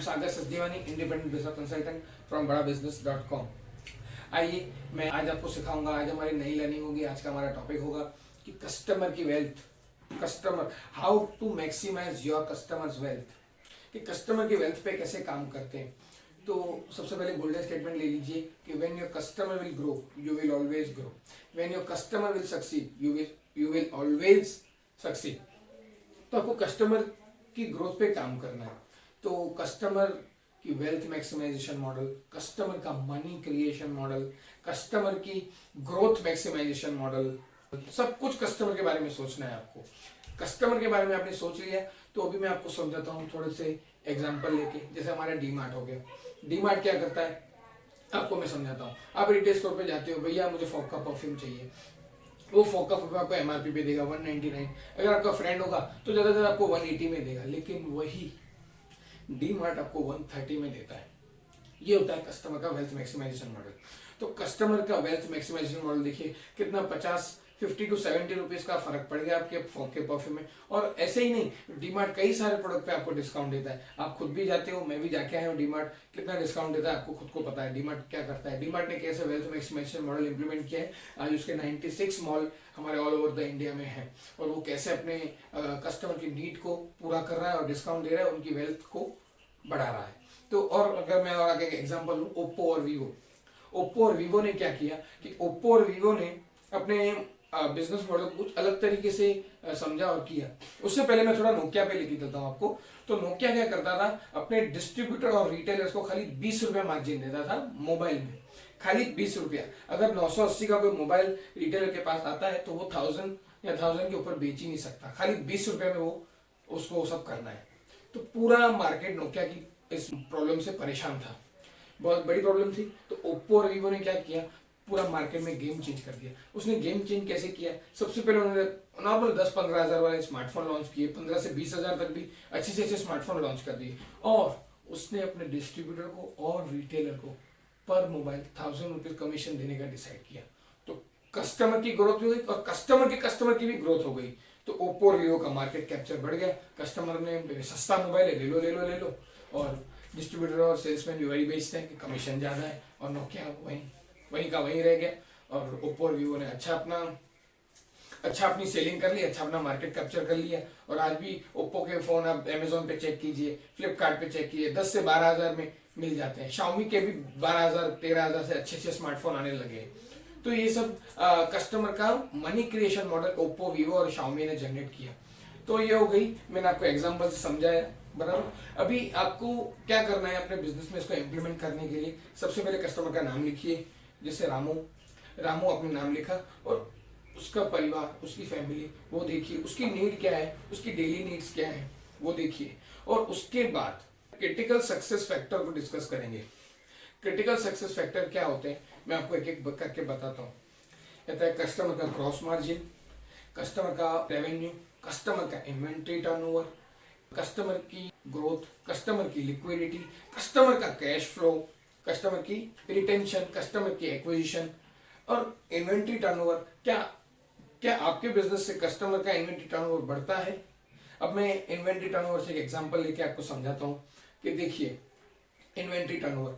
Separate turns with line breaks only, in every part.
Sagar Sachdevani, independent business consultant from badabusiness.com। आइए मैं आज आपको सिखाऊंगा, आज हमारी नई लर्निंग होगी। आज का हमारा टॉपिक होगा कि कस्टमर की wealth, customer how to maximise your customer's wealth, कि कस्टमर की वेल्थ पे कैसे काम करते हैं। तो सबसे पहले गोल्डन स्टेटमेंट ले लीजिए कि when your customer will grow you will always grow, when your customer will succeed you will always succeed. तो आपको कस्टमर की ग्रोथ पे काम करना है। तो कस्टमर की वेल्थ मैक्सिमाइजेशन मॉडल, कस्टमर का मनी क्रिएशन मॉडल, कस्टमर की ग्रोथ मैक्सिमाइजेशन मॉडल, सब कुछ कस्टमर के बारे में सोचना है आपको। कस्टमर के बारे में आपने सोच लिया तो अभी मैं आपको समझाता हूँ थोड़े से एग्जांपल लेके। जैसे हमारा डीमार्ट हो गया, डीमार्ट क्या करता है आपको मैं समझाता हूँ। आप रिटेल स्टोर पे जाते हो, भैया मुझे फॉग का परफ्यूम चाहिए, वो फॉग का परफ्यूम आपको एमआरपी पे देगा 199। अगर आपका फ्रेंड होगा तो ज्यादातर आपको 180 में देगा, लेकिन वही डीमार्ट आपको 130 में देता है। ये होता है कस्टमर का वेल्थ मैक्सिमाइजेशन मॉडल। तो कस्टमर का वेल्थ मैक्सिमाइजेशन मॉडल देखिए कितना 50 to 70 रुपीज का फर्क पड़ गया आपके फॉग के परफ्यूम में। और ऐसे ही नहीं, डीमार्ट कई सारे प्रोडक्ट पे आपको डिस्काउंट देता है। आप खुद भी जाते हो, मैं भी जाके आया हूँ डीमार्ट, कितना डिस्काउंट देता है आपको खुद को पता है। डीमार्ट क्या करता है, डीमार्ट ने कैसे वेल्थ मैक्सिमाइजेशन मॉडल इंप्लीमेंट किया है। आज उसके 96 मॉल हमारे ऑल ओवर द इंडिया में है, और वो कैसे अपने कस्टमर की नीड को पूरा कर रहा है और डिस्काउंट दे रहा है, उनकी वेल्थ को बढ़ा रहा है। तो और अगर मैं और आगे एग्जांपल लूं, ओप्पो और वीवो। ओप्पो और वीवो ने क्या किया कि ओप्पो और वीवो ने अपने बिजनेस मॉडल कुछ अलग तरीके से समझा और किया। उससे पहले मैं थोड़ा नोकिया पे लेके चलता हूँ आपको। तो नोकिया क्या करता था, अपने डिस्ट्रीब्यूटर और रिटेलर्स को खाली 20 रुपया मार्जिन देता था मोबाइल में, खाली 20 रुपया। अगर 980 का कोई मोबाइल रिटेलर के पास आता है तो वो 1000 या 1000 के ऊपर बेच ही नहीं सकता, खाली 20 रुपये में वो उसको सब करना है। तो पूरा मार्केट नोकिया की इस प्रॉब्लम से परेशान था, बहुत बड़ी प्रॉब्लम थी। तो ओप्पो और वीवो ने क्या किया, पूरा मार्केट में गेम चेंज कर दिया। उसने गेम चेंज कैसे किया, सबसे पहले उन्होंने नॉर्मल 10-15 हजार वाले स्मार्टफोन लॉन्च किए, 15 से 20 हजार तक भी अच्छे से अच्छे स्मार्टफोन लॉन्च कर दिए। और उसने अपने डिस्ट्रीब्यूटर को और रिटेलर को पर मोबाइल 1000 रुपीज कमीशन देने का डिसाइड किया। तो कस्टमर की ग्रोथ भी हुई और कस्टमर की भी ग्रोथ हो गई। तो ओप्पो और वीवो का मार्केट कैप्चर बढ़ गया। कस्टमर ने सस्ता मोबाइल है, ले लो, और डिस्ट्रीब्यूटर और सेल्समैन भी वही बेचते हैं कि कमीशन ज्यादा है, और नोकिया वहीं का वहीं रह गया। और ओप्पो और वीवो ने अच्छा अपनी सेलिंग कर ली, अच्छा अपना मार्केट कैप्चर कर लिया। और आज भी ओप्पो के फोन आप अमेजोन पे चेक कीजिए, फ्लिपकार्ट पे चेक कीजिए, 10 से 12 हजार में मिल जाते हैं। शाओमी के भी 12,000-13,000 से अच्छे स्मार्टफोन आने लगे। तो ये सब कस्टमर का money creation model Oppo, Vivo और शाओमी ने जनरेट किया। तो ये हो गई, मैंने आपको एग्जांपल से समझाया, बराबर। अभी आपको क्या करना है अपने बिजनेस में इसको इम्प्लीमेंट करने के लिए, सबसे पहले कस्टमर का नाम लिखिए। जैसे रामू अपने नाम लिखा, और उसका परिवार, उसकी फैमिली वो देखिए, उसकी नीड क्या है, उसकी डेली नीड्स क्या है वो देखिए। और उसके बाद क्रिटिकल सक्सेस फैक्टर को डिस्कस करेंगे। क्रिटिकल सक्सेस फैक्टर क्या होते हैं मैं आपको एक एक करके बताता हूँ। कहता है कस्टमर का ग्रॉस मार्जिन, कस्टमर का रेवेन्यू, कस्टमर का इन्वेंट्री टर्नओवर, कस्टमर की ग्रोथ, कस्टमर की लिक्विडिटी, कस्टमर का कैश फ्लो, कस्टमर की रिटेंशन, कस्टमर की एक्विजिशन और इन्वेंट्री टर्नओवर। क्या आपके बिजनेस से कस्टमर का इन्वेंट्री टर्नओवर बढ़ता है? अब मैं इन्वेंट्री टर्नओवर से एक एग्जांपल लेके आपको समझाता हूँ कि देखिए इन्वेंट्री टर्नओवर,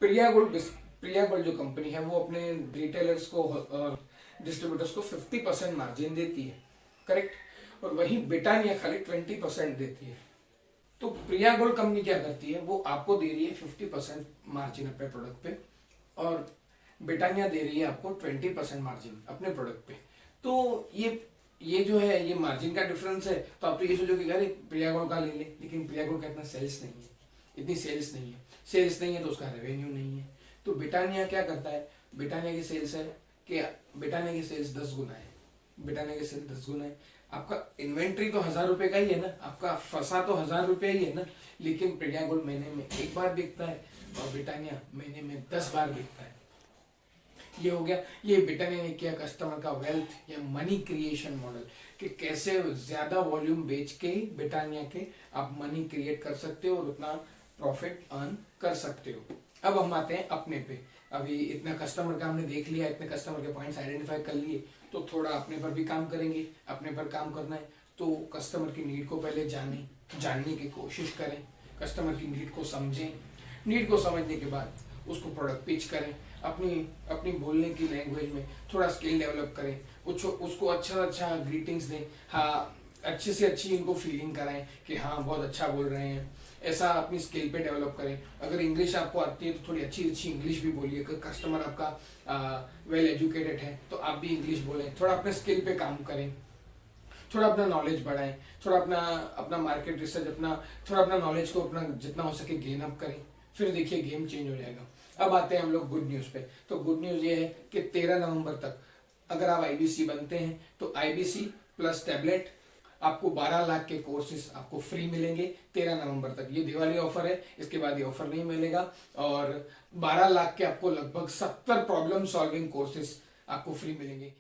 प्रिया गोल्ड जो कंपनी है वो अपने रिटेलर्स को और डिस्ट्रीब्यूटर्स को 50% मार्जिन देती है, करेक्ट। और वही ब्रिटानिया खाली 20% देती है। तो प्रिया गोल्ड कंपनी क्या करती है, वो आपको दे रही है 50% मार्जिन अपने प्रोडक्ट पे, और ब्रिटानिया दे रही है आपको 20% मार्जिन अपने प्रोडक्ट पे। तो ये जो है ये मार्जिन का डिफरेंस है। तो आप तो ये सोचो कि अरे प्रिया गोल्ड का ले ले, लेकिन प्रिया गोल्ड का इतना सेल्स नहीं है, इतनी सेल्स नहीं है तो उसका रेवेन्यू नहीं है। तो ब्रिटानिया क्या करता है, ब्रिटानिया की सेल्स है कि ब्रिटानिया की सेल्स 10 गुना है, ब्रिटानिया की सेल्स 10 गुना है। आपका इन्वेंट्री तो 1000 रुपए का ही है ना, आपका फंसा तो 1000 रुपया ही है ना, लेकिन प्रिया गोल्ड महीने में 1 बार बिकता है और ब्रिटानिया महीने में 10 बार बिकता है। ये हो गया, ये ब्रिटानिया ने किया कस्टमर का वेल्थ या मनी क्रिएशन मॉडल, कि कैसे ज्यादा वॉल्यूम बेच के ब्रिटानिया के आप मनी क्रिएट कर सकते हो और उतना प्रॉफिट अर्न कर सकते हो। अब हम आते हैं अपने पे। अभी इतना कस्टमर का हमने देख लिया, इतने कस्टमर के पॉइंट्स आइडेंटिफाई कर लिए, तो थोड़ा अपने पर भी काम करेंगे। अपने पर काम करना है तो कस्टमर की नीड को पहले जानने की कोशिश करें। कस्टमर की नीड को समझें, नीड को समझने के बाद उसको प्रोडक्ट पिच करें, अपनी अपनी बोलने की लैंग्वेज में थोड़ा स्किल डेवलप करें, उसको अच्छा ग्रीटिंग्स दें, हाँ अच्छे से अच्छी इनको फीलिंग कराएं कि हाँ बहुत अच्छा बोल रहे हैं, ऐसा अपनी स्किल पे डेवलप करें। अगर इंग्लिश आपको आती है तो थोड़ी अच्छी अच्छी इंग्लिश भी बोलिए। अगर कस्टमर आपका वेल एजुकेटेड है तो आप भी इंग्लिश बोलें, थोड़ा अपने स्किल पे काम करें, थोड़ा अपना नॉलेज बढ़ाएं, थोड़ा अपना अपना मार्केट रिसर्च, थोड़ा अपना नॉलेज को अपना जितना हो सके गेन अप करें, फिर देखिए गेम चेंज हो जाएगा। अब आते हैं हम लोग गुड न्यूज़ पे। तो गुड न्यूज़ ये है कि 13 नवंबर तक अगर आप आईबीसी बनते हैं तो आईबीसी प्लस टैबलेट आपको 12 लाख के कोर्सेज आपको फ्री मिलेंगे 13 नवंबर तक। ये दिवाली ऑफर है, इसके बाद ये ऑफर नहीं मिलेगा। और 12 लाख के आपको लगभग 70 प्रॉब्लम सॉल्विंग कोर्सेज आपको फ्री मिलेंगे।